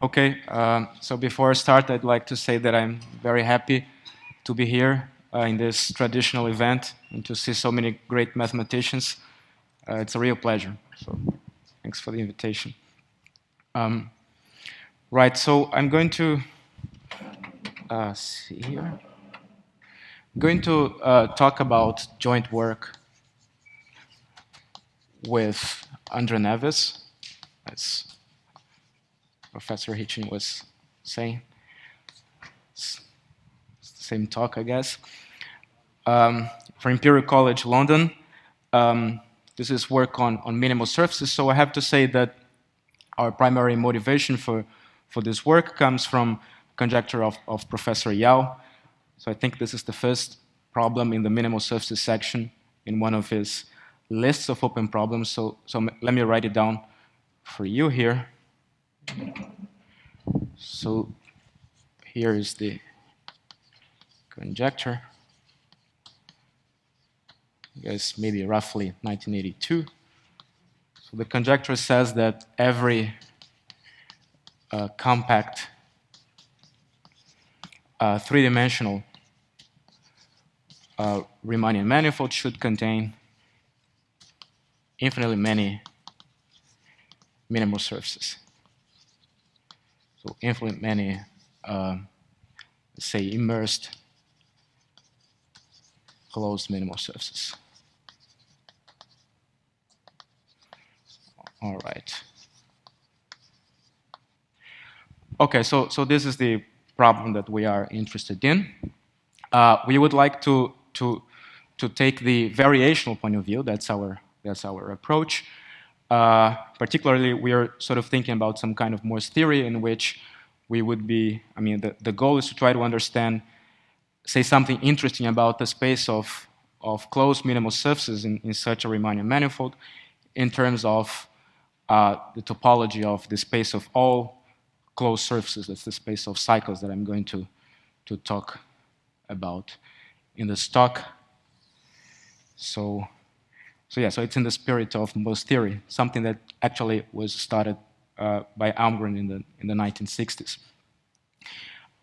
Okay, so before I start, I'd like to say that I'm very happy to be here in this traditional event and to see so many great mathematicians. It's a real pleasure. So thanks for the invitation. Um, right, so I'm going to see here. I'm going to talk about joint work with Andre Neves, as Professor Ricci was saying. It's the same talk, I guess. For Imperial College London. Um, this is work on minimal surfaces, so I have to say that our primary motivation for this work comes from conjecture of Professor Yao. So I think this is the first problem in the minimal surfaces section in one of his lists of open problems. So let me write it down for you here. So here is the conjecture. I guess maybe roughly 1982. So the conjecture says that every compact three-dimensional Riemannian manifold should contain infinitely many minimal surfaces. So infinitely many, say, immersed closed minimal surfaces. All right. Okay, so this is the problem that we are interested in. We would like to take the variational point of view. That's our approach. Particularly, we are sort of thinking about some kind of Morse theory in which we would be. I mean, the goal is to try to understand, say, something interesting about the space of closed minimal surfaces in such a Riemannian manifold, in terms of the topology of the space of all closed surfaces. That's the space of cycles that I'm going to talk about in this talk. So it's in the spirit of Morse theory, something that actually was started by Almgren in the 1960s.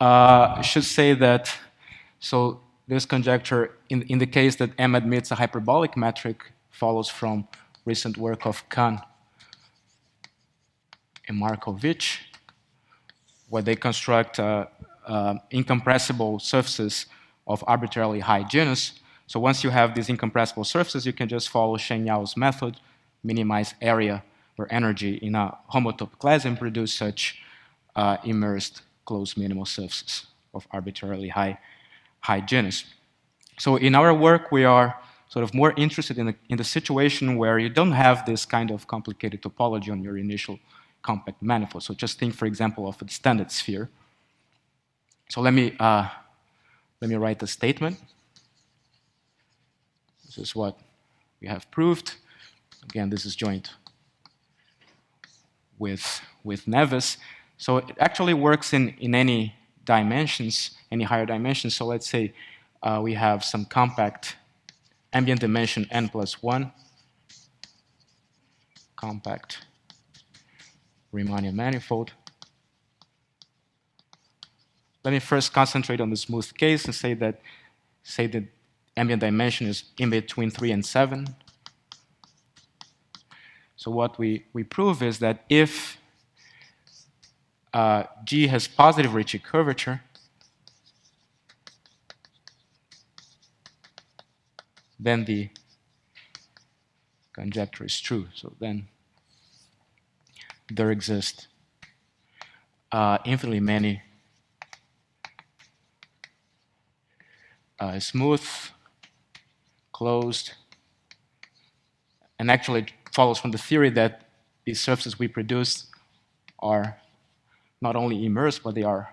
I should say that so this conjecture, in the case that M admits a hyperbolic metric, follows from recent work of Kahn and Markovich, where they construct incompressible surfaces of arbitrarily high genus. So once you have these incompressible surfaces, you can just follow Shen-Yao's method, minimize area or energy in a homotopy class, and produce such immersed closed minimal surfaces of arbitrarily high genus. So in our work, we are sort of more interested in the situation where you don't have this kind of complicated topology on your initial compact manifold. So just think, for example, of a standard sphere. So let me write the statement. This is what we have proved. Again, this is joint with Neves. So it actually works in any dimensions, any higher dimensions. So let's say we have some compact ambient dimension n plus 1, compact Riemannian manifold. Let me first concentrate on the smooth case and say that ambient dimension is in between 3 and 7. So what we prove is that if G has positive Ricci curvature, then the conjecture is true. So then there exist infinitely many smooth, closed, and actually it follows from the theory that these surfaces we produce are not only immersed, but they are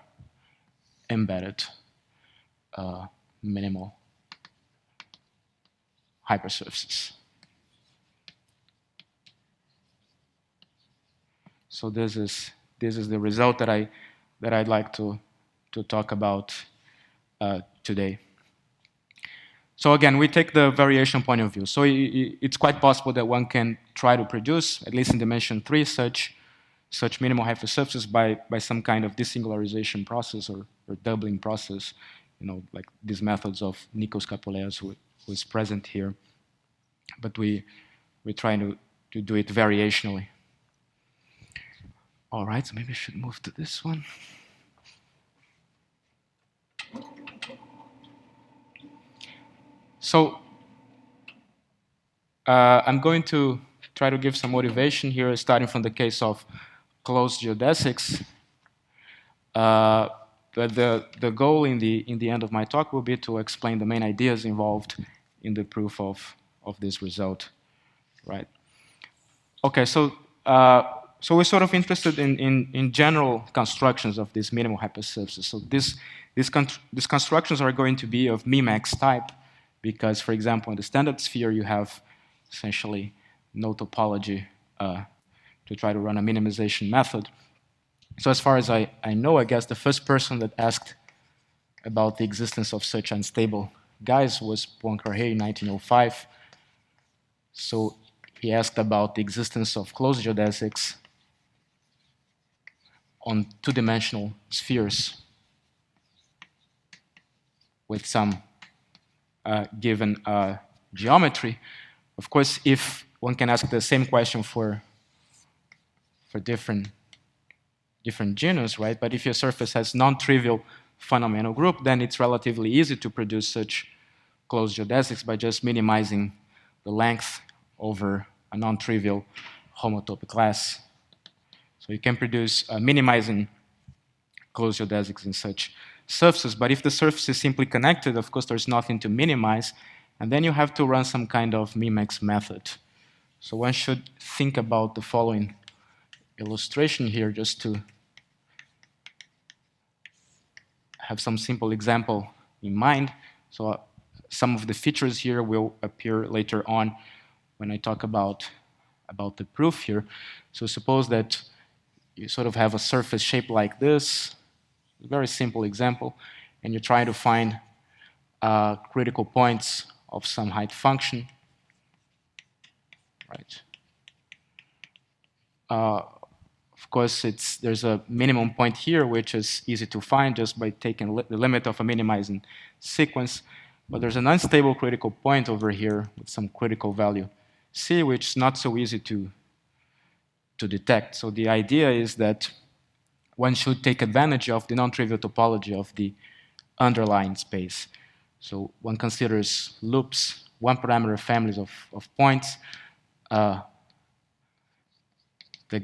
embedded minimal hypersurfaces. So this is the result that I'd like to talk about today. So again, we take the variation point of view. So it's quite possible that one can try to produce, at least in dimension 3, such such minimal hypersurfaces by some kind of desingularization process or doubling process, like these methods of Nikos Kapouleas, who is present here. But we're trying to do it variationally. All right, so maybe I should move to this one. So I'm going to try to give some motivation here, starting from the case of closed geodesics. But the goal in the end of my talk will be to explain the main ideas involved in the proof of this result, right? Okay, so we're sort of interested in general constructions of these minimal hypersurfaces. So these constructions are going to be of Mimax type, because, for example, in the standard sphere, you have essentially no topology to try to run a minimization method. So as far as I know, I guess the first person that asked about the existence of such unstable guys was Poincaré in 1905. So he asked about the existence of closed geodesics on two-dimensional spheres with some given geometry. Of course, if one can ask the same question for different genus, right? But if your surface has non-trivial fundamental group, then it's relatively easy to produce such closed geodesics by just minimizing the length over a non-trivial homotopic class. So you can produce minimizing closed geodesics in such surfaces. But if the surface is simply connected, of course, there's nothing to minimize. And then you have to run some kind of Mimax method. So one should think about the following illustration here, just to have some simple example in mind. So some of the features here will appear later on when I talk about the proof here. So suppose that you sort of have a surface shaped like this, a very simple example, and you're trying to find critical points of some height function, right? Of course, there's a minimum point here, which is easy to find just by taking the limit of a minimizing sequence. But there's an unstable critical point over here with some critical value C, which is not so easy to detect. So the idea is that one should take advantage of the non-trivial topology of the underlying space. So one considers loops, one-parameter families of points that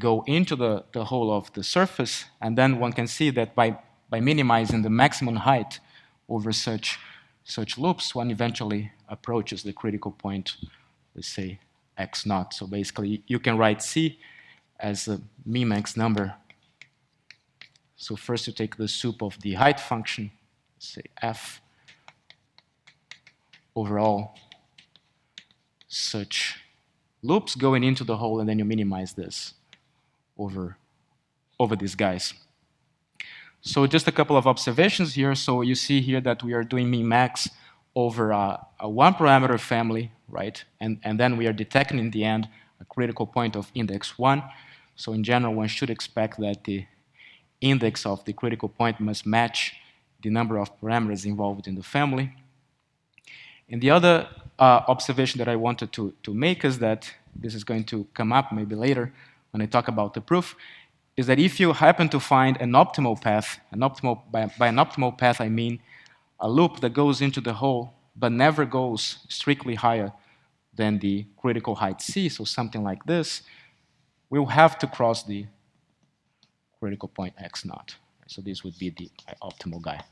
go into the whole of the surface, and then one can see that by minimizing the maximum height over such loops, one eventually approaches the critical point, let's say x naught. So basically, you can write C as a Mimax number. So first you take the sup of the height function, say f, over all such loops going into the hole, and then you minimize this over these guys. So just a couple of observations here. So you see here that we are doing Mimax over a one-parameter family, right? And then we are detecting in the end a critical point of index 1. So in general, one should expect that the index of the critical point must match the number of parameters involved in the family. And the other observation that I wanted to make is that this is going to come up maybe later when I talk about the proof, is that if you happen to find an optimal path, by an optimal path I mean a loop that goes into the hole but never goes strictly higher than the critical height C, so something like this, we'll have to cross the critical point x naught. So this would be the optimal guy.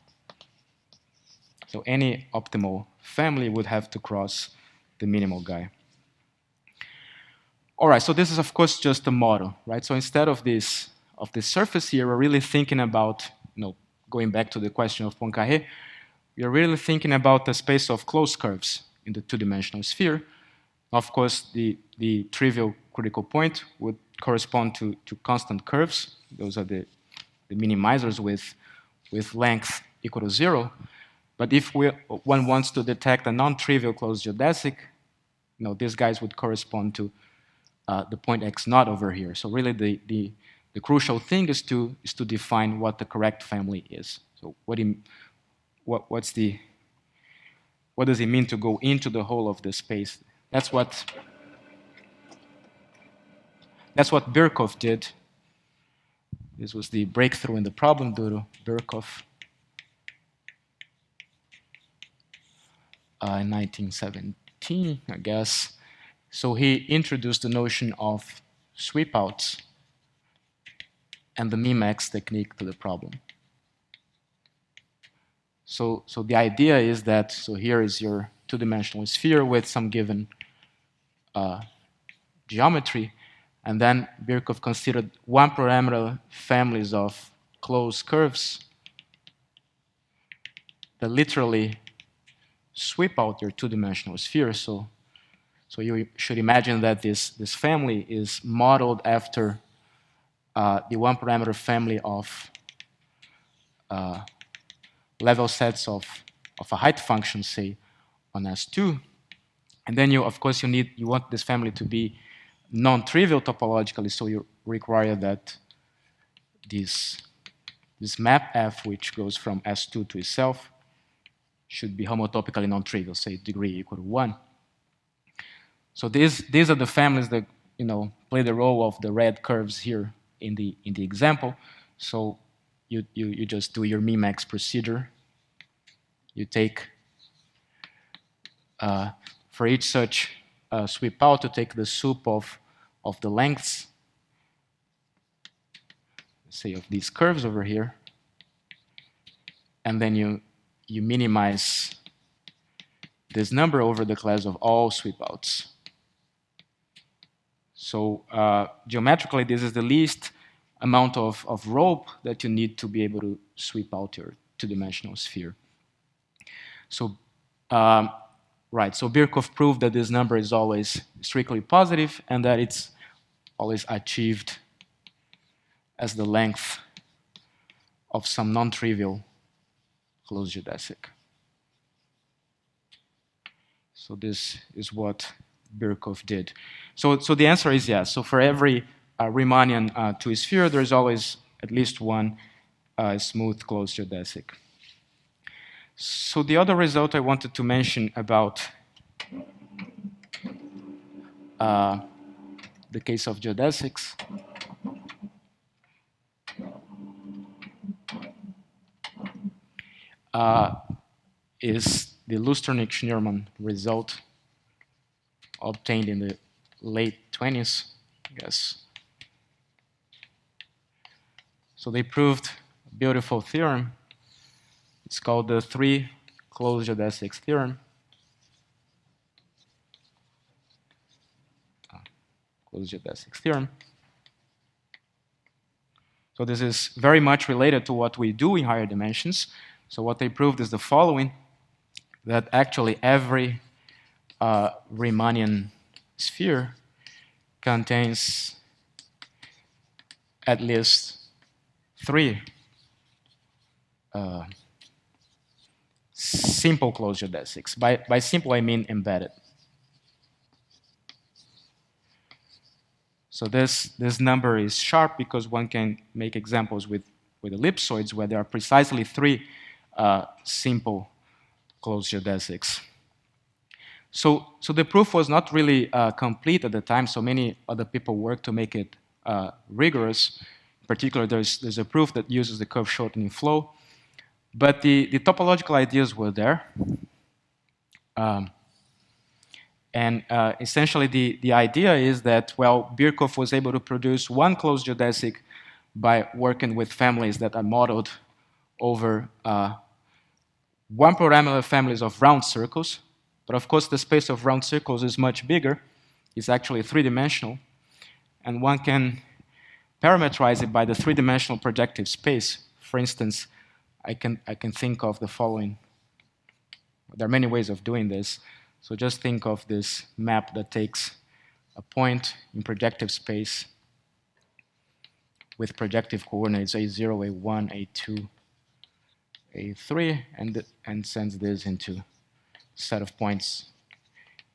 So any optimal family would have to cross the minimal guy. All right, so this is of course just a model, right? So instead of this surface here, we're really thinking about, going back to the question of Poincaré, we are really thinking about the space of closed curves in the two-dimensional sphere. Of course, the trivial critical point would correspond to constant curves. Those are the minimizers with length equal to 0. But if one wants to detect a non-trivial closed geodesic, these guys would correspond to the point x naught over here. So really the the crucial thing is to define what the correct family is. So what does it mean to go into the whole of the space? That's what Birkhoff did. This was the breakthrough in the problem due to Birkhoff in 1917, I guess. So he introduced the notion of sweep outs and the Mimax technique to the problem. So the idea is that, so here is your two-dimensional sphere with some given geometry, and then Birkhoff considered one-parameter families of closed curves that literally sweep out your two-dimensional sphere. So you should imagine that this family is modeled after the one-parameter family of level sets of a height function, say, on S2. And then you want this family to be non-trivial topologically, so you require that this map F, which goes from S2 to itself, should be homotopically non-trivial, say degree equal to 1. So these are the families that play the role of the red curves here in the example. So you just do your Mimax procedure. You take for each such sweep out, to take the sup of the lengths, say, of these curves over here, and then you minimize this number over the class of all sweep outs. So geometrically, this is the least amount of rope that you need to be able to sweep out your two-dimensional sphere. So right, so Birkhoff proved that this number is always strictly positive and that it's always achieved as the length of some non-trivial closed geodesic. So this is what Birkhoff did. So the answer is yes. So for every Riemannian two-sphere, there's always at least one smooth closed geodesic. So the other result I wanted to mention about the case of geodesics is the Lusternik-Schneermann result obtained in the late 20s, I guess. So they proved a beautiful theorem. It's called the three closed geodesics theorem. Closed geodesics theorem. So this is very much related to what we do in higher dimensions. So what they proved is the following, that actually every Riemannian sphere contains at least three simple closed geodesics. By simple, I mean embedded. So this number is sharp because one can make examples with ellipsoids where there are precisely three simple closed geodesics. So the proof was not really complete at the time, so many other people worked to make it rigorous. In particular, there's a proof that uses the curve shortening flow. But the topological ideas were there. And essentially, the idea is that, well, Birkhoff was able to produce one closed geodesic by working with families that are modeled over one-parameter families of round circles. But of course, the space of round circles is much bigger. It's actually three-dimensional. And one can parameterize it by the three-dimensional projective space. For instance, I can think of the following. There are many ways of doing this. So just think of this map that takes a point in projective space with projective coordinates A0, A1, A2, A3, and sends this into a set of points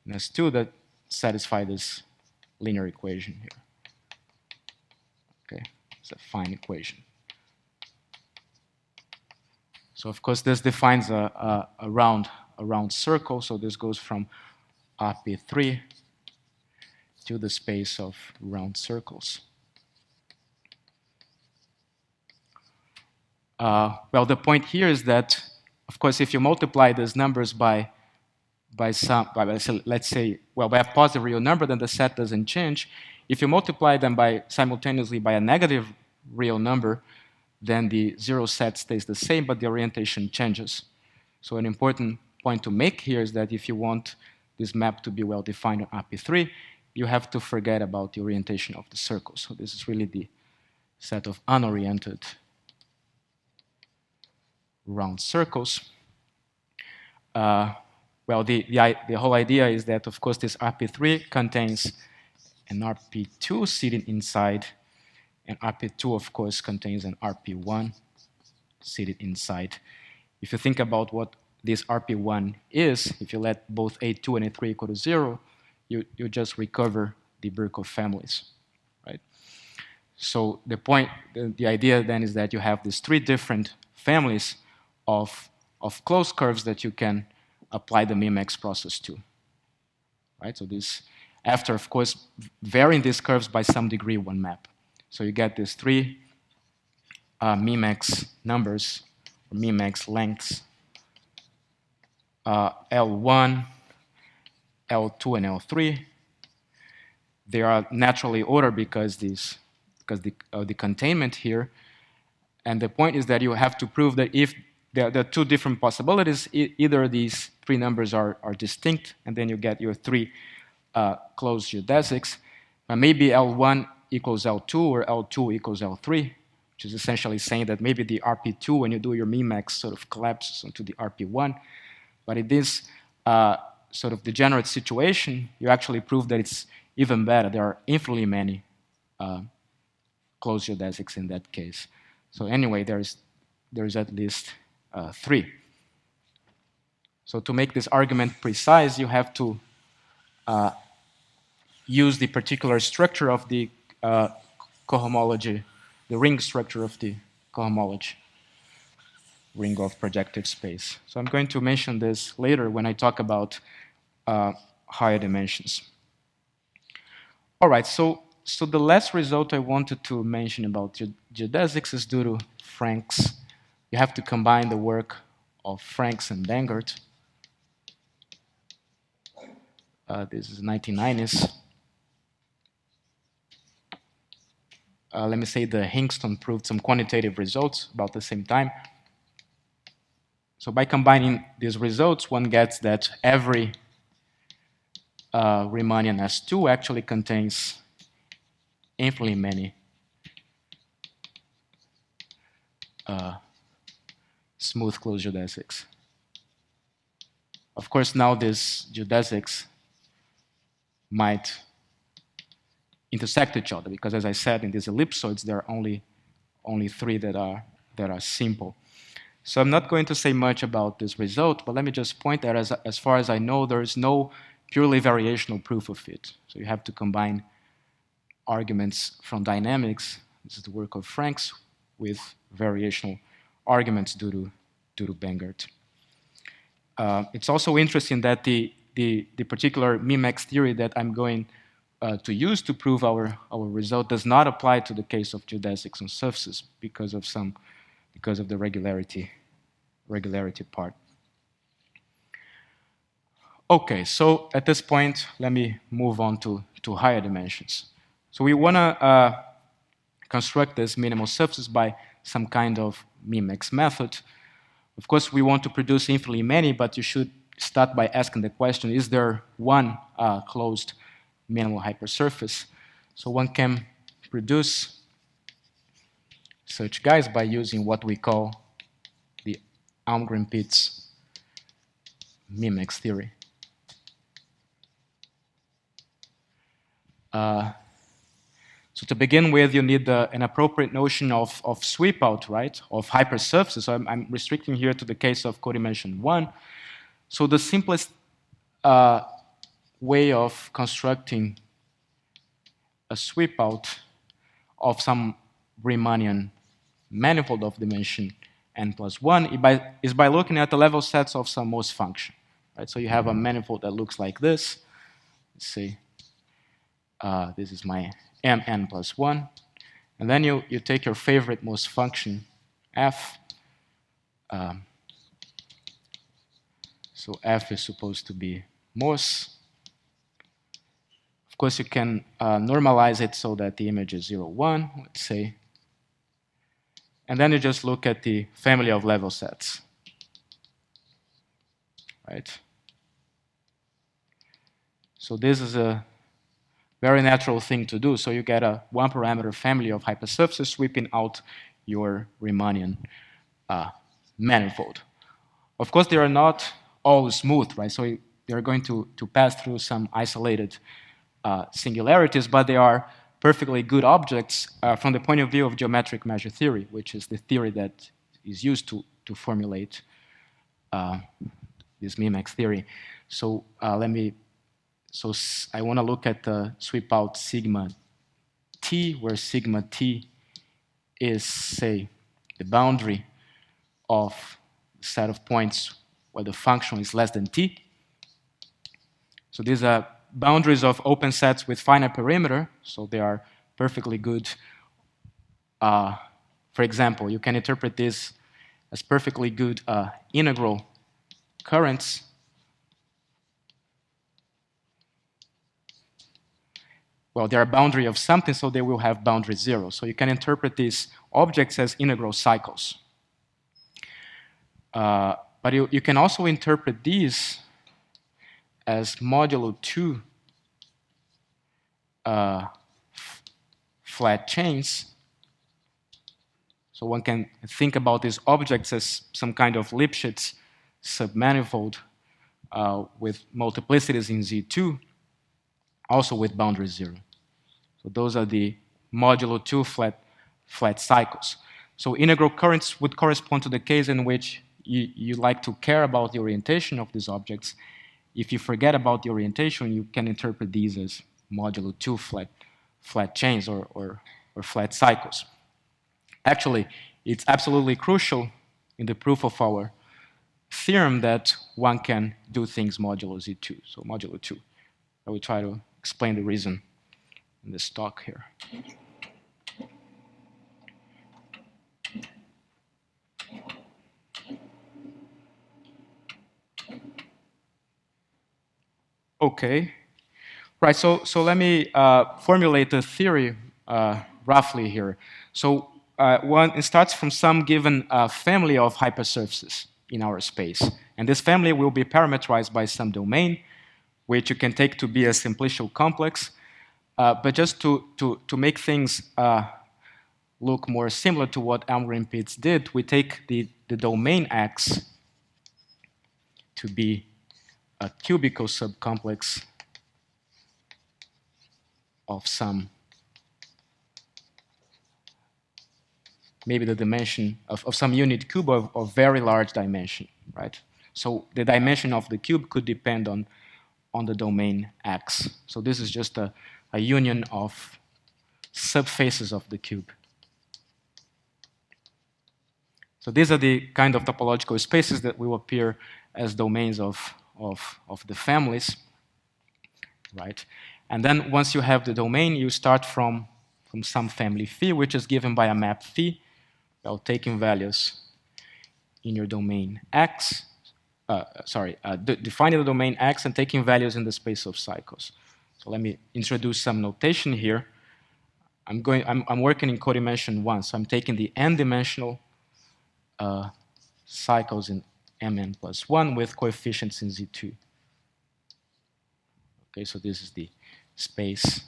in S2 that satisfy this linear equation here. Okay. It's a fine equation. So of course, this defines a round circle. So this goes from RP3 to the space of round circles. Well, the point here is that, of course, if you multiply these numbers by let's say, well, by a positive real number, then the set doesn't change. If you multiply them simultaneously by a negative real number, then the zero set stays the same, but the orientation changes. So an important point to make here is that if you want this map to be well defined on RP3, you have to forget about the orientation of the circle. So this is really the set of unoriented round circles. Well, the whole idea is that, of course, this RP3 contains an RP2 sitting inside, and RP2, of course, contains an RP1 seated inside. If you think about what this RP1 is, if you let both A2 and A3 equal to 0, you just recover the Birkhoff families, right? So the idea then is that you have these three different families of closed curves that you can apply the Mimex process to, right? So this, after, of course, varying these curves by some degree one map. So you get these three Mimex numbers, or Mimex lengths, L1, L2, and L3. They are naturally ordered because the containment here. And the point is that you have to prove that if there are two different possibilities, either these three numbers are distinct, and then you get your three closed geodesics. Maybe L1 equals L2 or L2 equals L3, which is essentially saying that maybe the RP2, when you do your Mimex, sort of collapses onto the RP1. But in this sort of degenerate situation, you actually prove that it's even better. There are infinitely many closed geodesics in that case. So anyway, there's at least three. So to make this argument precise, you have to use the particular structure of the cohomology, the ring structure of the cohomology, ring of projective space. So I'm going to mention this later when I talk about higher dimensions. All right, so the last result I wanted to mention about geodesics is due to Franks. You have to combine the work of Franks and Bangert. This is 1990s. Let me say the Hingston proved some quantitative results about the same time. So by combining these results, one gets that every Riemannian S2 actually contains infinitely many smooth closed geodesics. Of course, now these geodesics might intersect each other because, as I said, in these ellipsoids, there are only three that are simple. So I'm not going to say much about this result, but let me just point that as far as I know, there is no purely variational proof of it. So you have to combine arguments from dynamics, this is the work of Franks, with variational arguments due to Bangert. It's also interesting that the particular Mimex theory that I'm going to use to prove our result does not apply to the case of geodesics on surfaces because of the regularity part. Okay, so at this point, let me move on to higher dimensions. So we want to construct this minimal surfaces by some kind of Mimex method. Of course, we want to produce infinitely many, but you should start by asking the question, is there one closed minimal hypersurface? So one can produce such guys by using what we call the Almgren-Pitts Mimex theory. So to begin with, you need an appropriate notion of sweep out, right, of hypersurfaces. So I'm restricting here to the case of codimension 1. So the simplest way of constructing a sweep out of some Riemannian manifold of dimension n plus 1 is by looking at the level sets of some most function. Right? So you have a manifold that looks like this. Let's say this is my mn plus 1. And then you take your favorite most function, f. So f is supposed to be most. Of course, you can normalize it so that the image is 0, 1, let's say. And then you just look at the family of level sets. Right? So this is a very natural thing to do. So you get a one-parameter family of hypersurfaces sweeping out your Riemannian manifold. Of course, they are not all smooth, right? So they're going to pass through some isolated singularities, but they are perfectly good objects from the point of view of geometric measure theory, which is the theory that is used to formulate this Mimex theory. So I want to look at the sweep out sigma t, where sigma t is, say, the boundary of the set of points where the function is less than t. So these are boundaries of open sets with finite perimeter, so they are perfectly good. For example, you can interpret this as perfectly good integral currents. Well, they are a boundary of something, so they will have boundary 0. So you can interpret these objects as integral cycles. But you can also interpret these as modulo 2 flat chains. So one can think about these objects as some kind of Lipschitz submanifold with multiplicities in Z2, also with boundary 0. So those are the modulo 2 flat cycles. So integral currents would correspond to the case in which you like to care about the orientation of these objects. If you forget about the orientation, you can interpret these as modulo 2 flat chains or flat cycles. Actually, it's absolutely crucial in the proof of our theorem that one can do things modulo Z2, so modulo 2. I will try to explain the reason in this talk here. Okay. Right, so let me formulate the theory roughly here. So it starts from some given family of hypersurfaces in our space. And this family will be parameterized by some domain, which you can take to be a simplicial complex. But just to make things look more similar to what Elmgren-Pitts did, we take the domain X to be a cubical subcomplex of some, maybe the dimension of some unit cube of very large dimension, right? So the dimension of the cube could depend on the domain X. So this is just a union of subfaces of the cube. So these are the kind of topological spaces that will appear as domains of the families, right? And then once you have the domain, you start from some family phi, which is given by a map phi, well, taking values in your domain X, defining the domain X and taking values in the space of cycles. So let me introduce some notation here. I'm working in codimension 1, so I'm taking the n-dimensional cycles in Mn plus 1 with coefficients in Z2. Okay, so this is the space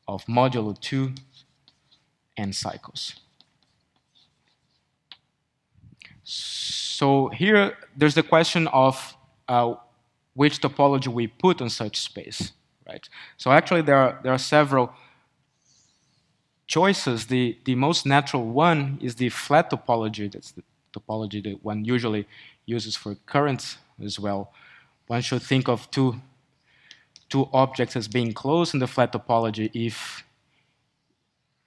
of modulo 2 n cycles. So here, there's the question of which topology we put on such space, right? So actually, there are several choices. The most natural one is the flat topology. That's the topology that one usually uses for currents as well. One should think of two objects as being close in the flat topology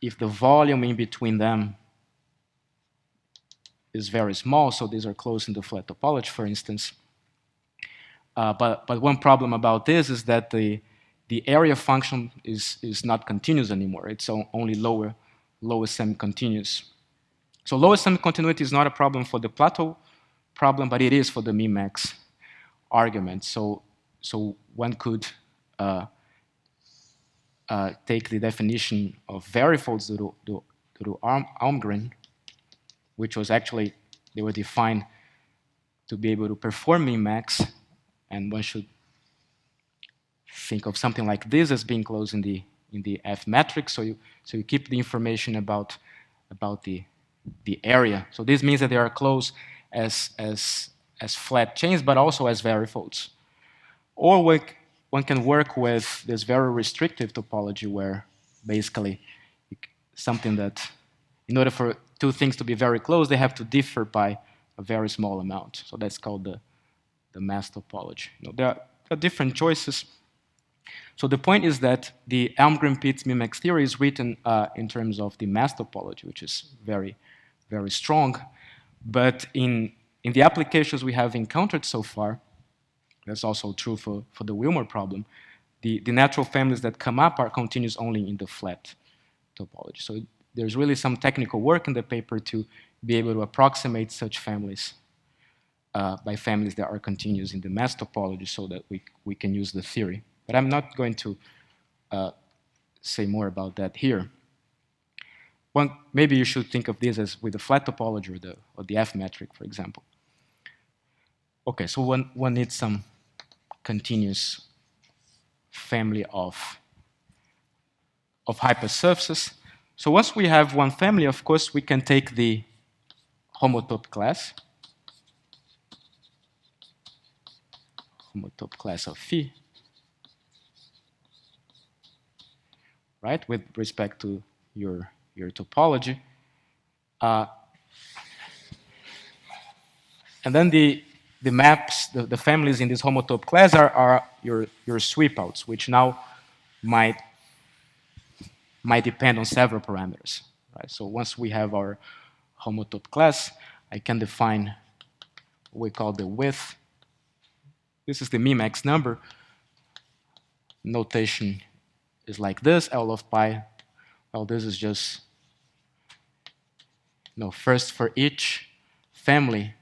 if the volume in between them is very small, so these are close in the flat topology, for instance. But one problem about this is that the area function is not continuous anymore. It's only lowest semi-continuous. So lowest semi-continuity is not a problem for the plateau problem, but it is for the min-max argument. So one could take the definition of varifolds to Almgren, which was actually, they were defined to be able to perform min-max, and one should think of something like this as being close in the F matrix. So you keep the information about the area. So this means that they are close as flat chains, but also as varifolds. Or one can work with this very restrictive topology where basically something that, in order for two things to be very close, they have to differ by a very small amount. So that's called the mass topology. There are different choices. So the point is that the Almgren-Pitts min-max theory is written in terms of the mass topology, which is very, very strong. But in the applications we have encountered so far, that's also true for the Wilmer problem, the natural families that come up are continuous only in the flat topology. So there's really some technical work in the paper to be able to approximate such families by families that are continuous in the mass topology so that we can use the theory. But I'm not going to say more about that here. Maybe you should think of this as with the flat topology or the F metric, for example. Okay, so one needs some continuous family of hypersurfaces. So once we have one family, of course, we can take the homotope class of phi, right, with respect to your topology. And then the maps, the families in this homotope class are your sweep outs, which now might depend on several parameters. Right? So once we have our homotope class, I can define what we call the width. This is the min-max number. Notation is like this, L of pi. Well, this is just, first for each family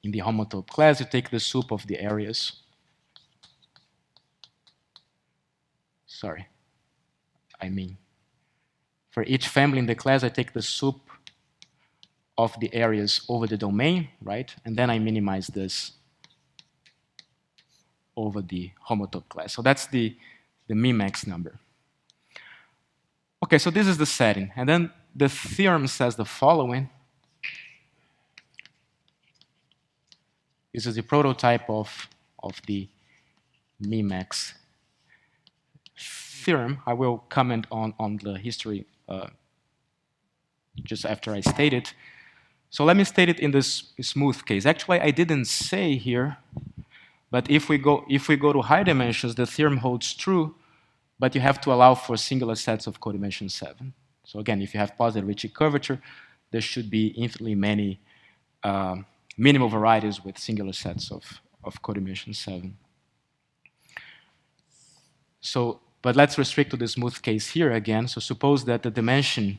in the homotope class, you take the sup of the areas. For each family in the class, I take the sup of the areas over the domain, right? And then I minimize this over the homotope class. So that's the min-max number. Okay, so this is the setting. And then the theorem says the following. This is the prototype of the min-max theorem. I will comment on the history just after I state it. So let me state it in this smooth case. Actually, I didn't say here, but if we go to high dimensions, the theorem holds true, but you have to allow for singular sets of codimension 7. So again, if you have positive Ricci curvature, there should be infinitely many minimal varieties with singular sets of codimension 7. So, but let's restrict to the smooth case here again. So suppose that the dimension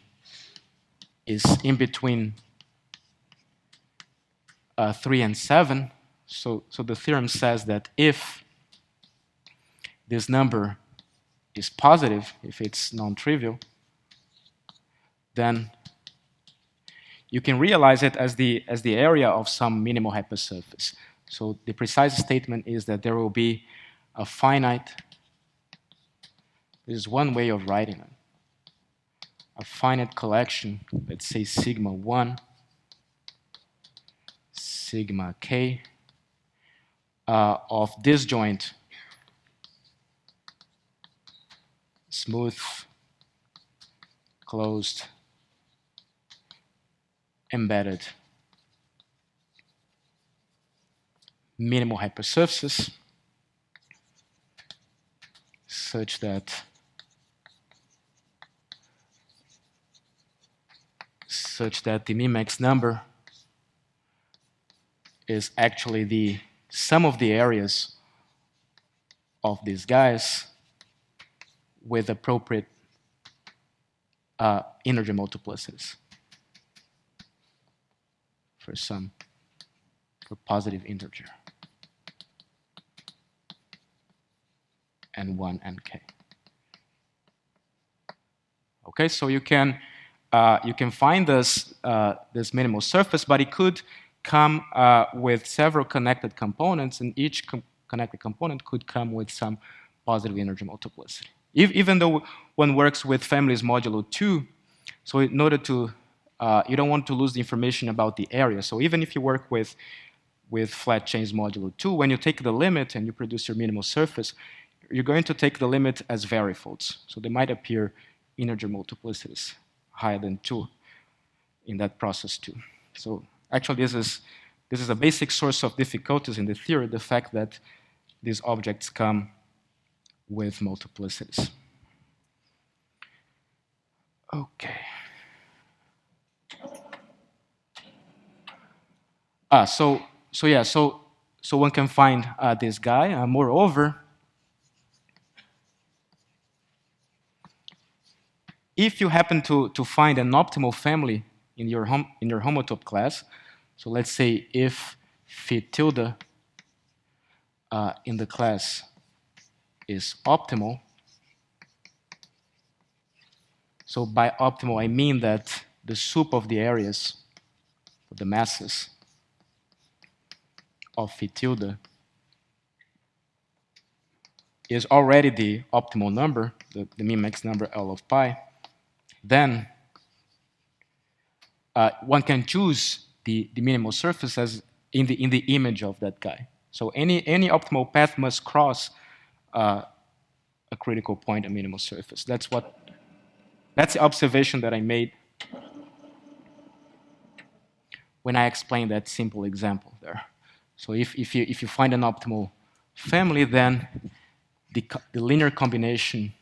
is in between 3 and 7. So the theorem says that if this number is positive, if it's non-trivial, then you can realize it as the area of some minimal hypersurface. So the precise statement is that there will be a finite, this is one way of writing it, a finite collection, let's say sigma 1, sigma k, of disjoint, smooth, closed, embedded minimal hypersurfaces such that such that the min-max number is actually the sum of the areas of these guys with appropriate integer multiplicities for positive integer and 1 and k. Okay, so you can find this minimal surface, but it could come with several connected components, and each connected component could come with some positive integer multiplicity. Even though one works with families modulo 2, so in order to, you don't want to lose the information about the area. So even if you work with flat chains modulo 2, when you take the limit and you produce your minimal surface, you're going to take the limit as varifolds. So they might appear integer multiplicities higher than 2 in that process too. So actually this is a basic source of difficulties in the theory, the fact that these objects come with multiplicities. Okay. So one can find this guy. Moreover, if you happen to find an optimal family in your homotope class, so let's say if phi tilde in the class is optimal. So by optimal, I mean that the sup of the areas, of the masses of phi tilde is already the optimal number, the min-max number L of pi, then one can choose the minimal surface as in the image of that guy. So any optimal path must cross a critical point, a minimal surface. That's the observation that I made when I explained that simple example there. So if you find an optimal family, then the linear combination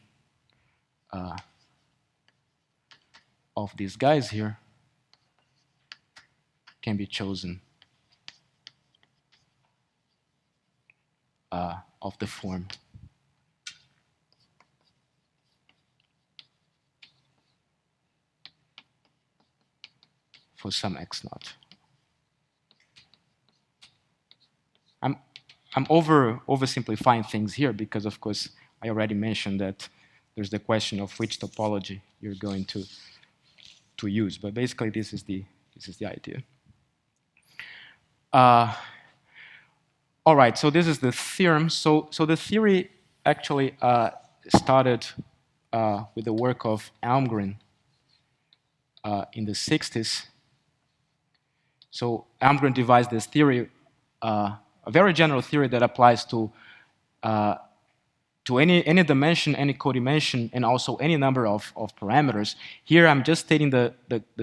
of these guys here can be chosen of the form for some x naught. I'm oversimplifying things here because, of course, I already mentioned that there's the question of which topology you're going to use. But basically, this is the idea. All right, so this is the theorem. So the theory actually started with the work of Almgren in the 60s. So Almgren devised this theory, a very general theory that applies to any dimension, any codimension, and also any number of parameters. Here I'm just stating the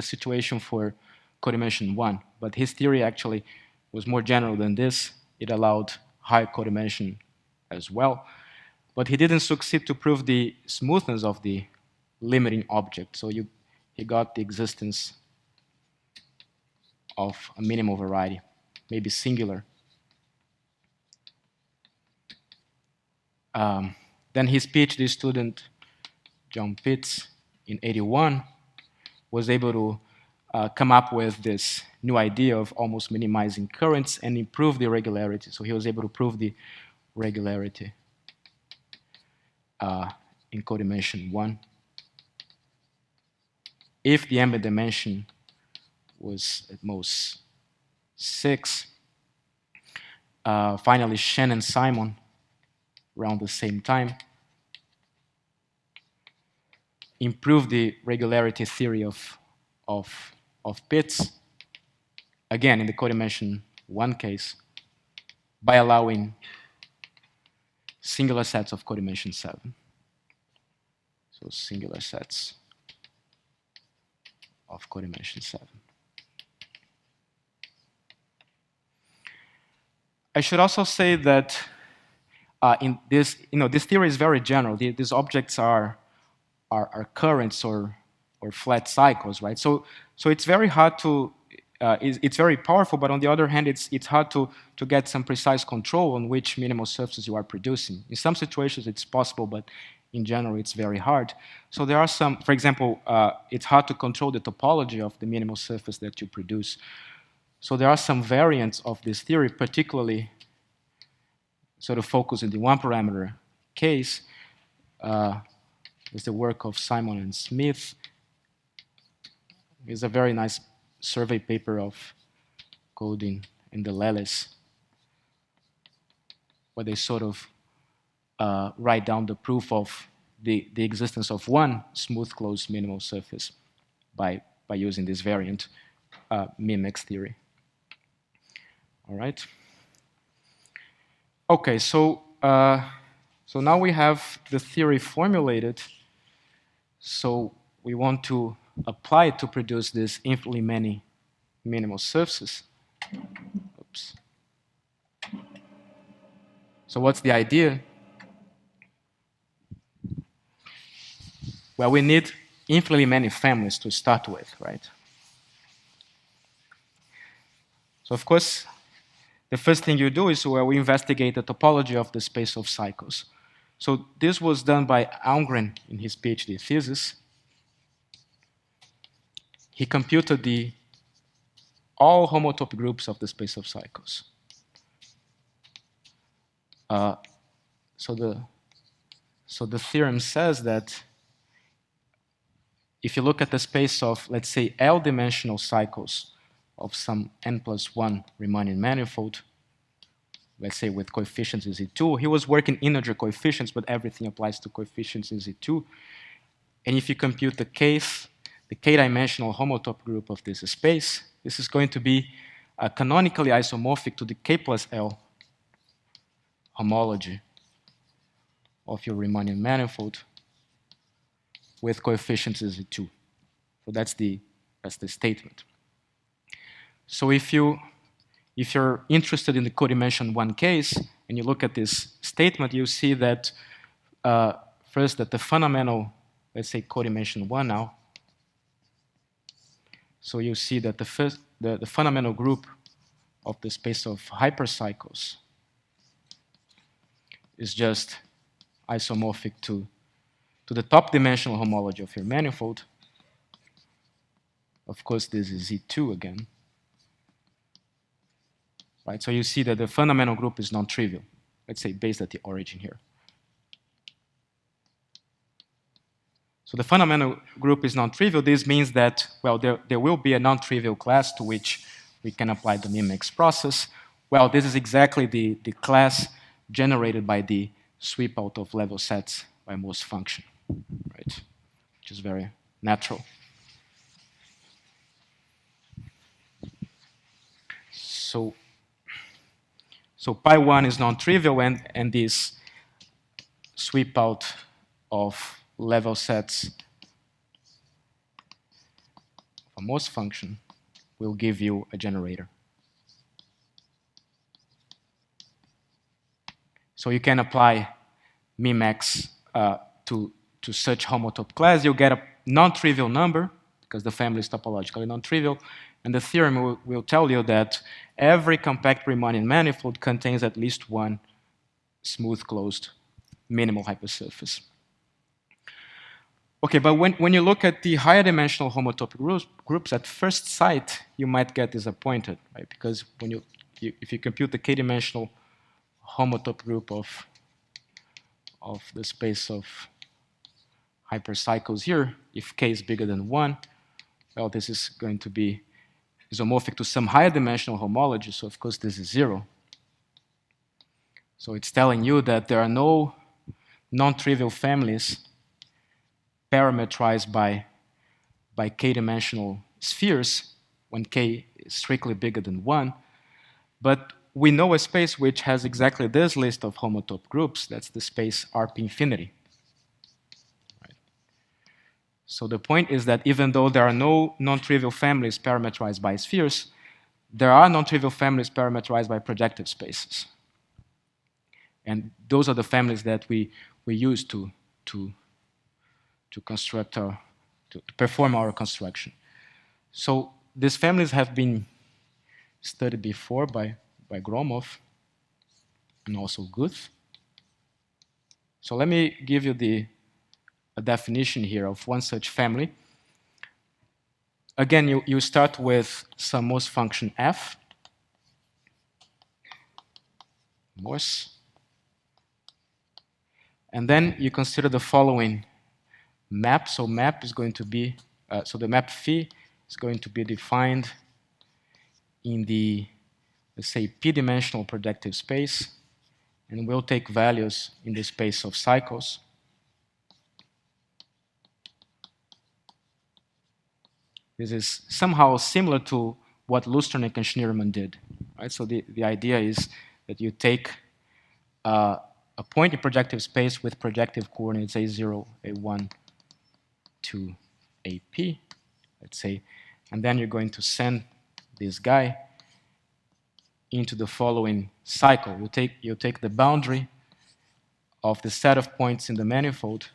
situation for codimension 1, but his theory actually was more general than this. It allowed high codimension as well, but he didn't succeed to prove the smoothness of the limiting object. So he got the existence of a minimal variety, maybe singular. Then his PhD student, John Pitts, in '81, was able to come up with this new idea of almost minimizing currents and improve the regularity. So he was able to prove the regularity in codimension 1. If the ambient dimension was at most 6, finally Shen and Simon, around the same time, improved the regularity theory of Pitts, again in the codimension 1 case, by allowing singular sets of codimension 7. So singular sets of codimension 7. I should also say that in this, this theory is very general. These objects are currents or or flat cycles, right? So it's very hard to, it's very powerful, but on the other hand, it's hard to get some precise control on which minimal surfaces you are producing. In some situations, it's possible, but in general, it's very hard. So there are some, for example, it's hard to control the topology of the minimal surface that you produce. So there are some variants of this theory, particularly sort of focus in the one parameter case. Is the work of Simon and Smith. It's a very nice survey paper of Godin and Deleuze, where they sort of write down the proof of the existence of one smooth closed minimal surface by using this variant MIMX theory. All right. Okay, so now we have the theory formulated. So we want to apply it to produce this infinitely many minimal surfaces. Oops. So what's the idea? Well, we need infinitely many families to start with, right? So of course, the first thing you do is we investigate the topology of the space of cycles. So this was done by Almgren in his PhD thesis. He computed all homotopy groups of the space of cycles. So the theorem says that if you look at the space of, let's say, L-dimensional cycles of some n+1 Riemannian manifold, let's say with coefficients in Z2, he was working integer coefficients, but everything applies to coefficients in Z2. And if you compute the k-dimensional homotopy group of this space, this is going to be canonically isomorphic to the k plus L homology of your Riemannian manifold with coefficients in Z2. So that's the statement. So if you're interested in the codimension 1 case and you look at this statement, you see that first that the fundamental, let's say codimension 1 now. So you see that the fundamental group of the space of hypercycles is just isomorphic to the top dimensional homology of your manifold. Of course, this is Z2 again. Right? So you see that the fundamental group is non-trivial, let's say based at the origin here. So the fundamental group is non-trivial. This means that, well, there will be a non-trivial class to which we can apply the MIMX process. Well, this is exactly the class generated by the sweep out of level sets by most function, right? Which is very natural. So pi1 is non-trivial, and this sweep out of level sets for most function will give you a generator. So you can apply MIMX to such homotopy class. You'll get a non-trivial number because the family is topologically non-trivial. And the theorem will tell you that every compact Riemannian manifold contains at least one smooth closed minimal hypersurface. Okay, but when you look at the higher dimensional homotopy groups, at first sight, you might get disappointed, right? Because if you compute the k-dimensional homotopy group of the space of hypercycles here, if k is bigger than 1, well, this is going to be isomorphic to some higher dimensional homology, so of course this is 0. So it's telling you that there are no non-trivial families parametrized by k-dimensional spheres when k is strictly bigger than 1. But we know a space which has exactly this list of homotopy groups. That's the space RP infinity. Right. So the point is that even though there are no non-trivial families parametrized by spheres, there are non-trivial families parametrized by projective spaces. And those are the families that we use to construct our to perform our construction. So these families have been studied before by Gromov and also Guth. So let me give you a definition here of one such family. Again, you start with some Morse function f, Morse, and then you consider the following map. So map is going to be, so the map phi is going to be defined in the, let's say, p-dimensional projective space, and we'll take values in the space of cycles. This is somehow similar to what Lusternik and Schneermann did, right? So the idea is that you take a point in projective space with projective coordinates a0, a1, to ap, let's say, and then you're going to send this guy into the following cycle. You take the boundary of the set of points in the manifold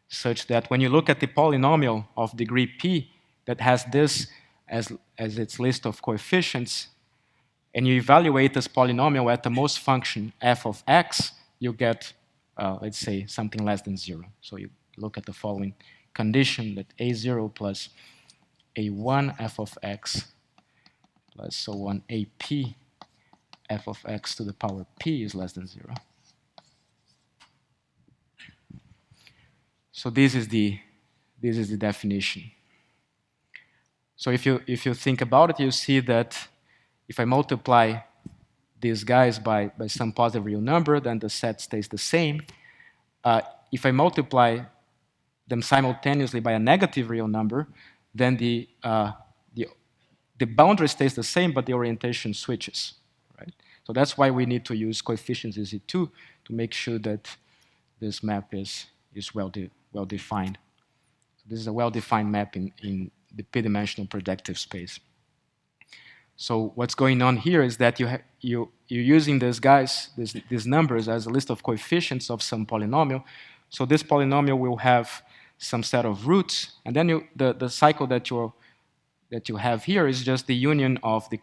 such that when you look at the polynomial of degree p that has this as its list of coefficients, and you evaluate this polynomial at the most function f of x, you get, let's say, something less than 0. So you look at the following condition that a0 plus a1 f of x plus so on ap f of x to the power p is less than 0. So this is the definition. So if you think about it, you see that if I multiply these guys by some positive real number, then the set stays the same. If I multiply them simultaneously by a negative real number, then the boundary stays the same, but the orientation switches, right? So that's why we need to use coefficients in Z2 to make sure that this map is well defined. So this is a well-defined map in the p-dimensional projective space. So what's going on here is that you're using these guys, these numbers, as a list of coefficients of some polynomial. So this polynomial will have some set of roots, and then the cycle that you have here is just the union of the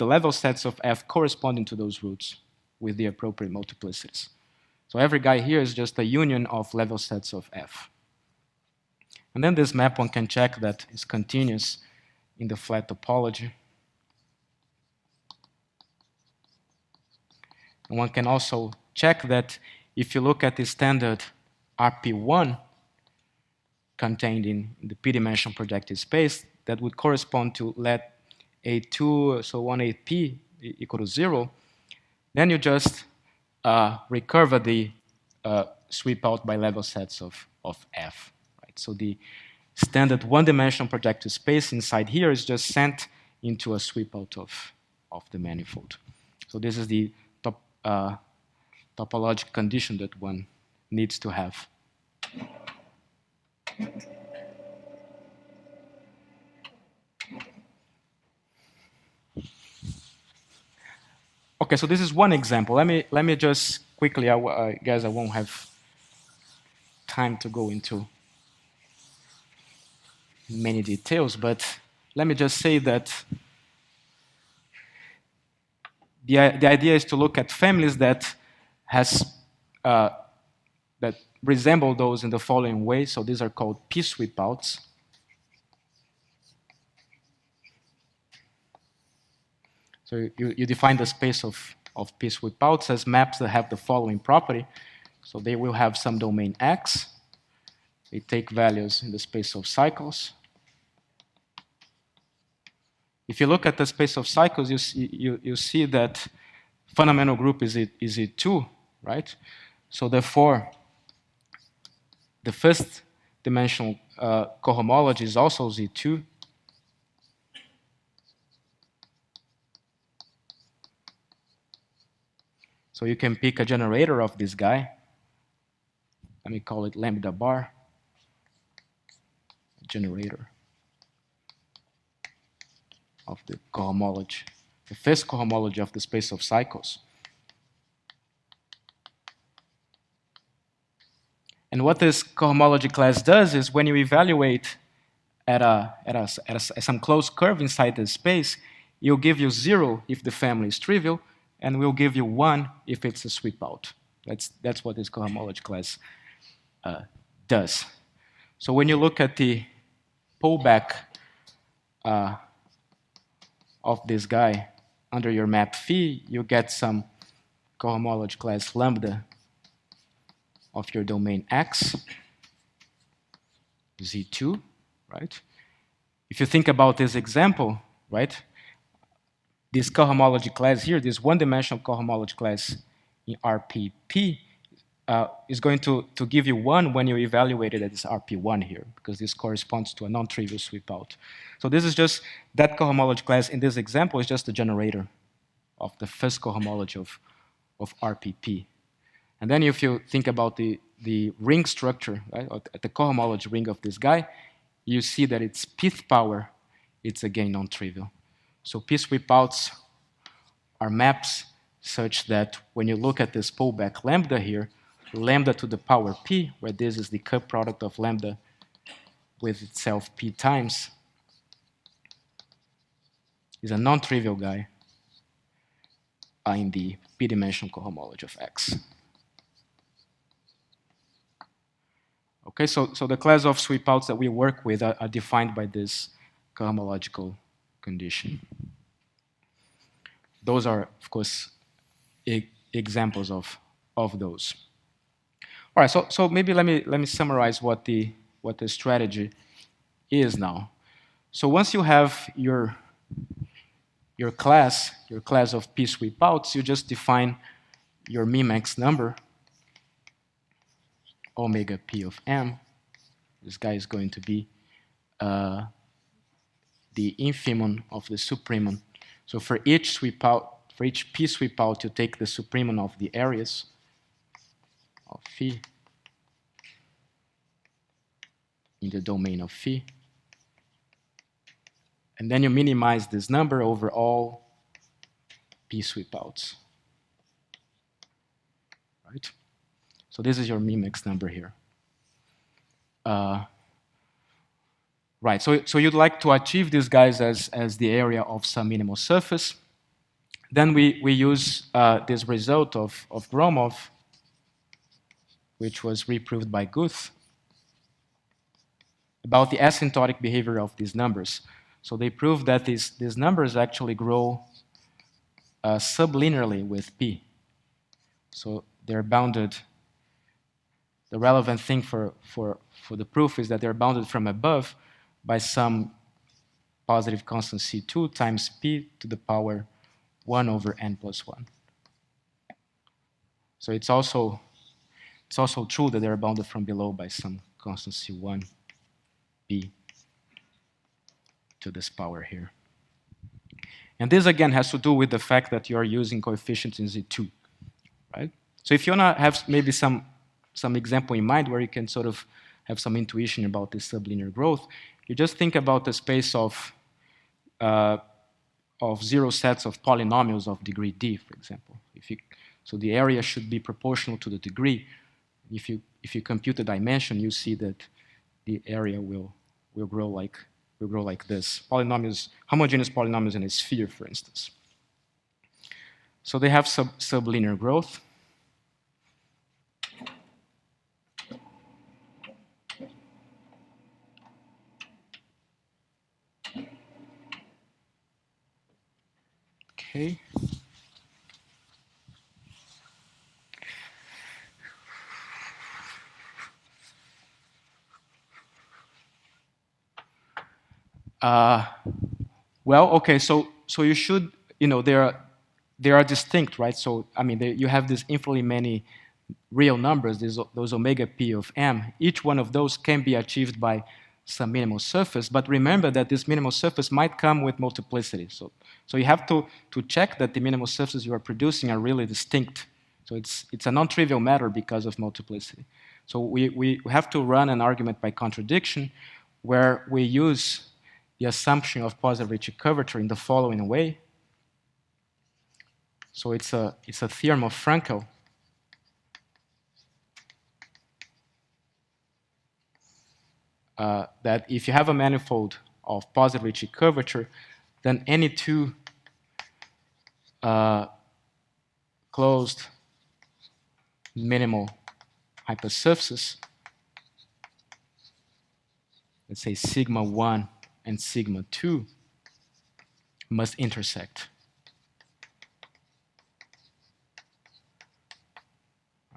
level sets of f corresponding to those roots with the appropriate multiplicities. So every guy here is just a union of level sets of f. And then this map one can check that is continuous in the flat topology. And one can also check that if you look at the standard RP1 contained in the p-dimensional projective space, that would correspond to let A2, so 1/8p equal to 0, then you just recurve the sweep out by level sets of f. Right? So the standard one-dimensional projective space inside here is just sent into a sweep out of the manifold. So this is the topological condition that one needs to have. Okay, so this is one example. Let me just quickly, I guess I won't have time to go into many details, but let me just say that the idea is to look at families that that resemble those in the following way. So these are called p-sweep outs. So you define the space of p-sweep outs as maps that have the following property. So they will have some domain X. They take values in the space of cycles. If you look at the space of cycles, you see that fundamental group is E2, right? So therefore, the first dimensional cohomology is also Z2. So you can pick a generator of this guy. Let me call it lambda bar generator of the cohomology, the first cohomology of the space of cycles. And what this cohomology class does is when you evaluate at some closed curve inside this space, it'll give you 0 if the family is trivial, and will give you 1 if it's a sweep out. That's what this cohomology class does. So when you look at the pullback of this guy under your map phi, you get some cohomology class lambda of your domain X, Z2, right? If you think about this example, right, this cohomology class here, this one-dimensional cohomology class in RPP, is going to give you 1 when you evaluate it as RP1 here, because this corresponds to a non-trivial sweep out. So this is just, that cohomology class in this example is just the generator of the first cohomology of RPP. And then if you think about the ring structure, right, or the cohomology ring of this guy, you see that its pth power, it's again non-trivial. So p sweep outs are maps such that when you look at this pullback lambda here, lambda to the power p, where this is the cup product of lambda with itself p times, is a non-trivial guy in the p-dimensional cohomology of X. Okay, so the class of sweep outs that we work with are defined by this cohomological condition. Those are, of course, examples of those. All right, so maybe let me summarize what the strategy is now. So once you have your class of p sweep outs, you just define your Mimax number, omega p of m. This guy is going to be the infimum of the supremum. So for each sweep out, for each p sweep out, you take the supremum of the areas of phi in the domain of phi. And then you minimize this number over all p sweep outs. Right? So this is your Mimax number here. Right, so you'd like to achieve these guys as the area of some minimal surface. Then we use this result of Gromov, which was reproved by Guth, about the asymptotic behavior of these numbers. So they proved that these numbers actually grow sublinearly with p. So they're bounded. The relevant thing for the proof is that they're bounded from above by some positive constant C2 times p to the power 1 over n plus 1. So it's also true that they're bounded from below by some constant C1 p to this power here. And this again has to do with the fact that you are using coefficients in Z2, right? So if you want to have maybe some example in mind where you can sort of have some intuition about this sublinear growth, you just think about the space of 0 sets of polynomials of degree d, for example. So the area should be proportional to the degree. If you compute the dimension, you see that the area will grow like this. Polynomials, homogeneous polynomials in a sphere, for instance. So they have sublinear growth. Okay. Well, okay, so you should, they are distinct, right? So, I mean, you have these infinitely many real numbers, those omega p of m. Each one of those can be achieved by some minimal surface, but remember that this minimal surface might come with multiplicity. So you have to check that the minimal surfaces you are producing are really distinct. So it's a non-trivial matter because of multiplicity. So we have to run an argument by contradiction where we use the assumption of positive Ricci curvature in the following way. So it's a theorem of Frankel that if you have a manifold of positive Ricci curvature, then any two closed minimal hypersurfaces, let's say sigma 1 and sigma 2, must intersect.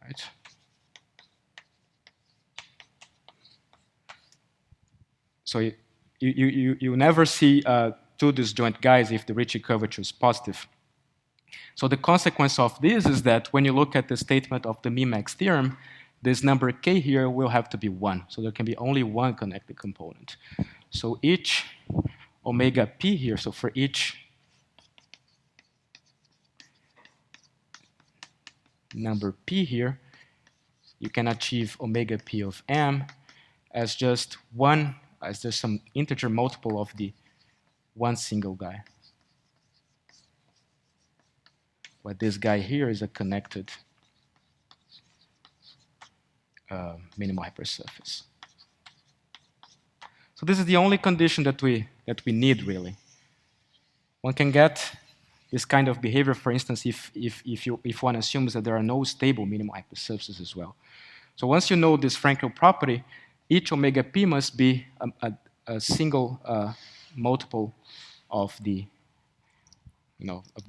Right? So you never see two disjoint guys if the Ricci curvature is positive. So the consequence of this is that when you look at the statement of the Mimax theorem, this number k here will have to be 1. So there can be only one connected component. So each omega p here, so for each number p here, you can achieve omega p of m as just one, as just some integer multiple of the one single guy. But this guy here is a connected minimal hypersurface. So this is the only condition that we need, really. One can get this kind of behavior, for instance, if one assumes that there are no stable minimal hypersurfaces as well. So once you know this Frankel property, each omega p must be a single multiple of the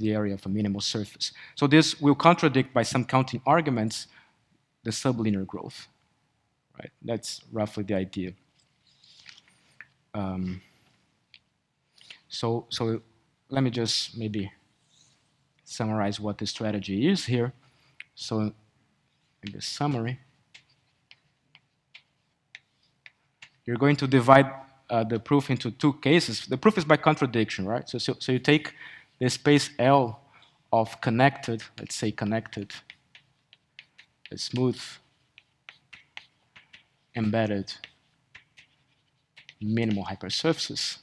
area of a minimal surface. So this will contradict by some counting arguments the sublinear growth. Right? That's roughly the idea. So let me just maybe summarize what the strategy is here. So in the summary, you're going to divide the proof into two cases. The proof is by contradiction, right? So you take the space L of connected, let's say connected, a smooth, embedded, minimal hypersurfaces,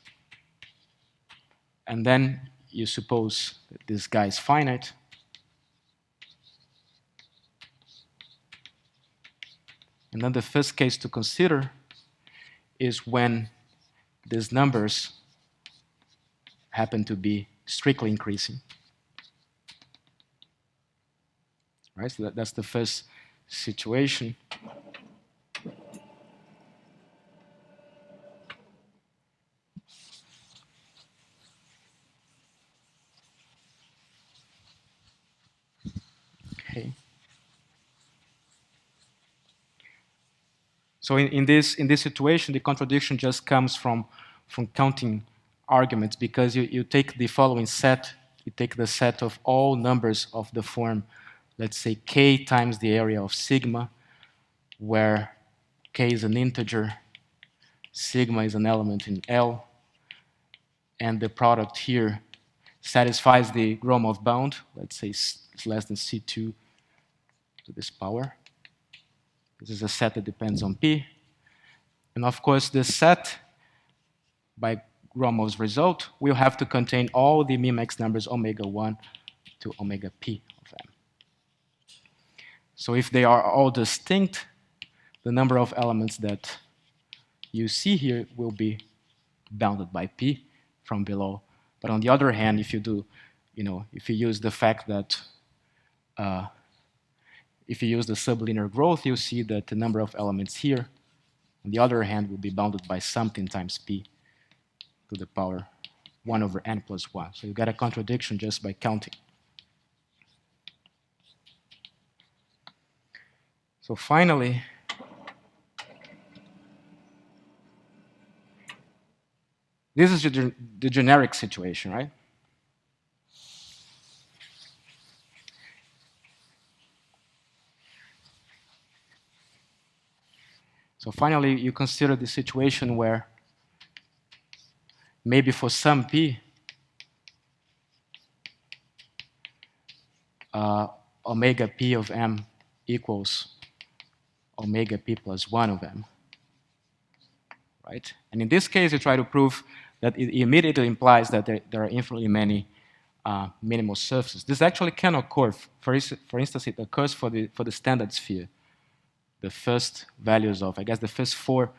and then you suppose that this guy is finite, and then the first case to consider is when these numbers happen to be strictly increasing. Right? So that's the first situation. Okay. So in this situation, the contradiction just comes from counting arguments, because you take the following set, you take the set of all numbers of the form, let's say k times the area of sigma, where k is an integer, sigma is an element in L, and the product here satisfies the Gromov bound, let's say it's less than C2 to this power. This is a set that depends on P. And of course, this set, by Gromov's result, will have to contain all the Mimax numbers omega 1 to omega p of m. So if they are all distinct, the number of elements that you see here will be bounded by p from below. But on the other hand, if you do, if you use the fact that if you use the sublinear growth, you see that the number of elements here, on the other hand, will be bounded by something times p to the power 1 over n plus 1. So you get a contradiction just by counting. So finally, this is the generic situation, right? So finally, you consider the situation where maybe for some p, omega p of m equals omega p plus 1 of m, right? And in this case, you try to prove that it immediately implies that there are infinitely many minimal surfaces. This actually can occur. For instance, it occurs for the standard sphere. The first values of, I guess, the first 4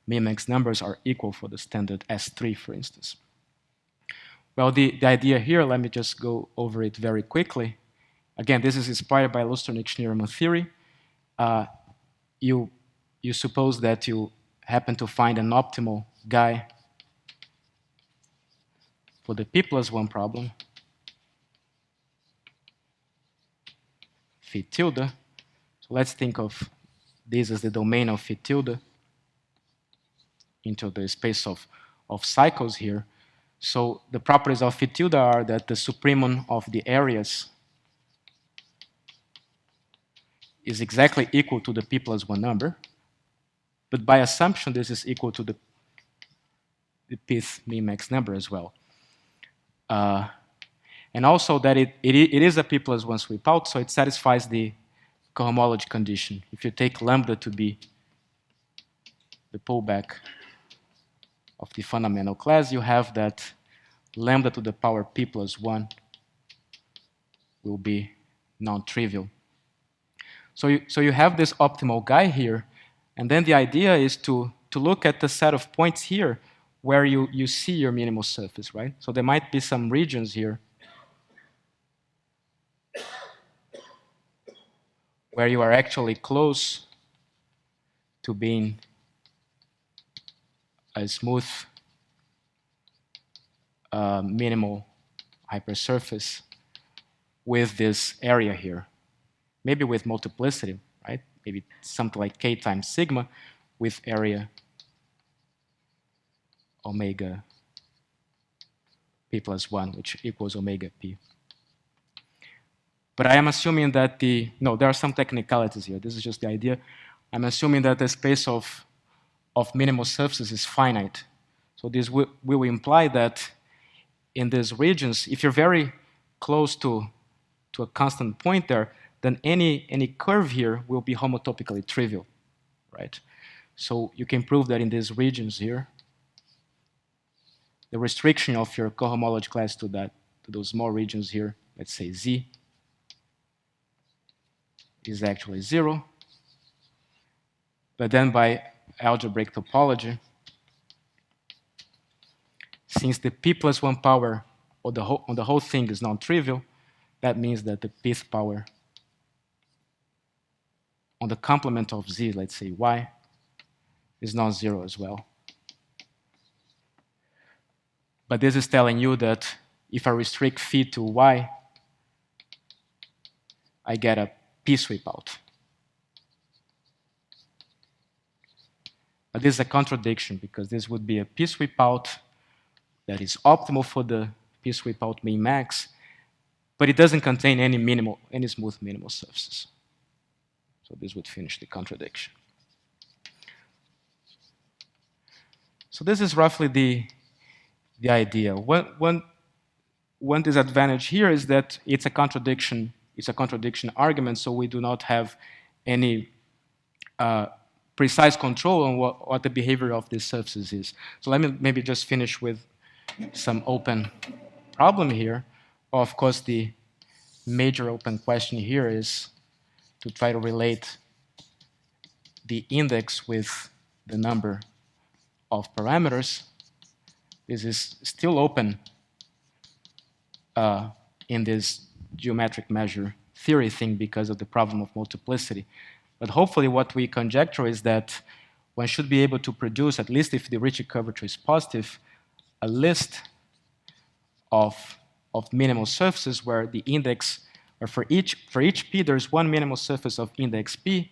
min-max numbers are equal for the standard S3, for instance. Well, the idea here, let me just go over it very quickly. Again, this is inspired by Lusternik-Schneermann theory. You suppose that you happen to find an optimal guy for the p+1 problem, phi tilde. So let's think of this as the domain of phi tilde into the space of cycles here. So the properties of phi tilde are that the supremum of the areas is exactly equal to the p+1 number, but by assumption this is equal to the pth min-max number as well. And also that it is a p+1 sweep out, so it satisfies the cohomology condition. If you take lambda to be the pullback of the fundamental class, you have that lambda to the power p+1 will be non-trivial. So you have this optimal guy here, and then the idea is to look at the set of points here where you see your minimal surface, right? So there might be some regions here where you are actually close to being a smooth minimal hypersurface with this area here. Maybe with multiplicity, right? Maybe something like k times sigma with area omega p+1, which equals omega p. But I am assuming that there are some technicalities here. This is just the idea. I'm assuming that the space of minimal surfaces is finite. So this will imply that in these regions, if you're very close to a constant point there, then any curve here will be homotopically trivial, right? So you can prove that in these regions here, the restriction of your cohomology class to those small regions here, let's say Z, is actually 0. But then by algebraic topology, since the p+1 power on the whole thing is non-trivial, that means that the pth power on the complement of Z, let's say Y, is non-zero as well. But this is telling you that if I restrict phi to Y, I get a p sweep out. But this is a contradiction because this would be a p sweep out that is optimal for the p sweep out min max, but it doesn't contain any smooth minimal surfaces. So this would finish the contradiction. So this is roughly the idea. One disadvantage here is that it's a contradiction argument, so we do not have any precise control on what the behavior of these surfaces is. So let me maybe just finish with some open problem here. Of course, the major open question here is to try to relate the index with the number of parameters. This is still open in this geometric measure theory thing because of the problem of multiplicity. But hopefully what we conjecture is that one should be able to produce, at least if the Ricci curvature is positive, a list of minimal surfaces where the index, or for each p, there's one minimal surface of index p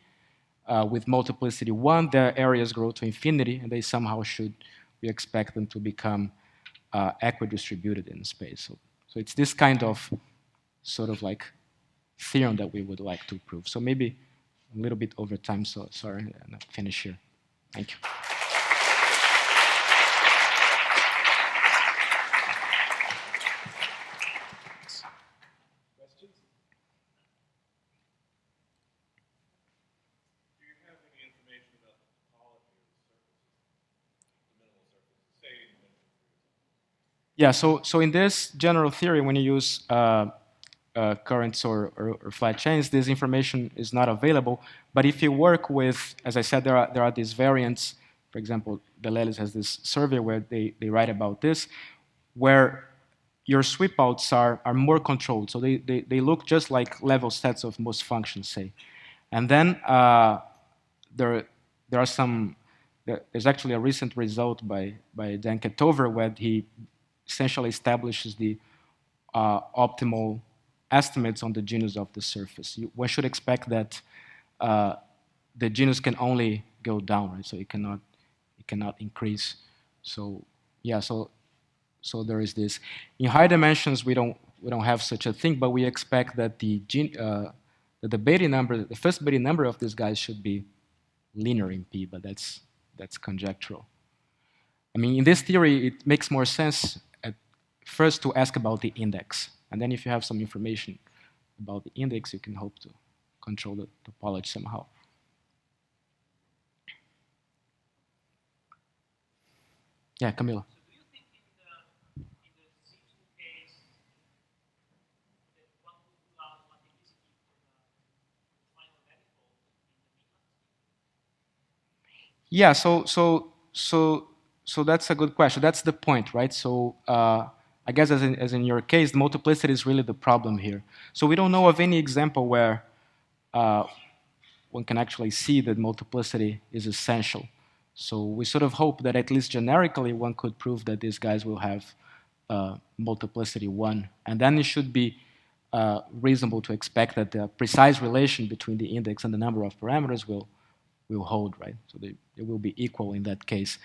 with multiplicity 1. Their areas grow to infinity, and they somehow we expect them to become equidistributed in space. So it's this kind of sort of like theorem that we would like to prove. So maybe a little bit over time, so sorry, and I'll finish here. Thank you. Yeah, so in this general theory, when you use currents or flat chains, this information is not available. But if you work with, as I said, there are these variants for example, Deleuze has this survey where they write about this, where your sweep outs are more controlled. So they look just like level sets of most functions, say. And then there are some, there's actually a recent result by Dan Ketover where he essentially establishes the optimal estimates on the genus of the surface. One should expect that the genus can only go down, right? So it cannot increase. So yeah, so there is this. In high dimensions, we don't have such a thing, but we expect that the Beatty number, the first Beatty number of these guys should be linear in P, but that's conjectural. I mean, in this theory, it makes more sense at first to ask about the index, and then if you have some information about the index, you can hope to control the topology somehow. Yeah, Camila. Yeah, so that's a good question. That's the point, right? So I guess as in your case, the multiplicity is really the problem here. So we don't know of any example where one can actually see that multiplicity is essential. So we sort of hope that at least generically one could prove that these guys will have multiplicity 1. And then it should be reasonable to expect that the precise relation between the index and the number of parameters will hold, right? So they will be equal in that case.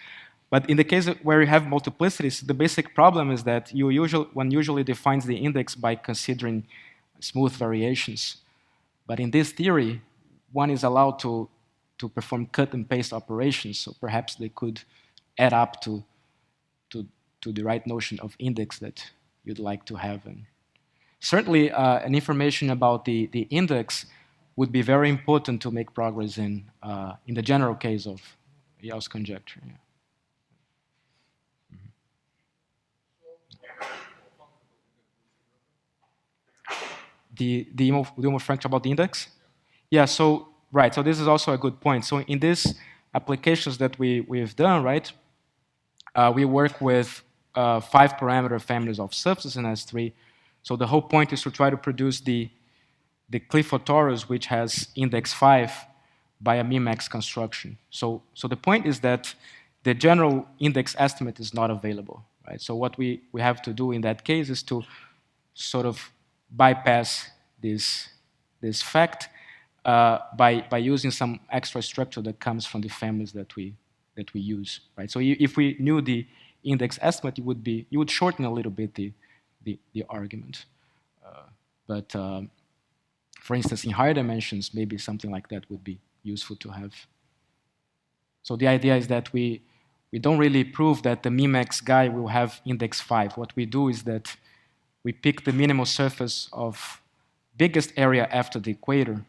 But in the case where you have multiplicities, the basic problem is that one usually defines the index by considering smooth variations. But in this theory, one is allowed to perform cut and paste operations, so perhaps they could add up to the right notion of index that you'd like to have. And certainly, an information about the index would be very important to make progress in the general case of Yau's conjecture. Yeah. The Ilmo function about the index? Yeah, so, right, so this is also a good point. So in these applications that we've done, right, we work with 5-parameter families of surfaces in S3. So the whole point is to try to produce the Clifford torus, which has index 5 by a Mimax construction. So the point is that the general index estimate is not available, right? So what we have to do in that case is to sort of bypass this fact by using some extra structure that comes from the families that we use, right? So if we knew the index estimate, you would shorten a little bit the argument. But for instance, in higher dimensions, maybe something like that would be useful to have. So the idea is that we don't really prove that the Mimax guy will have index 5. What we do is that we pick the minimal surface of biggest area after the equator,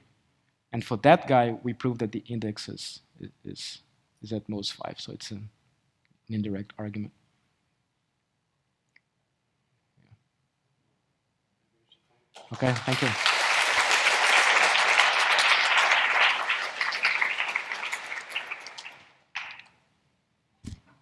and for that guy, we prove that the index is at most 5. So it's an indirect argument. Okay, thank you.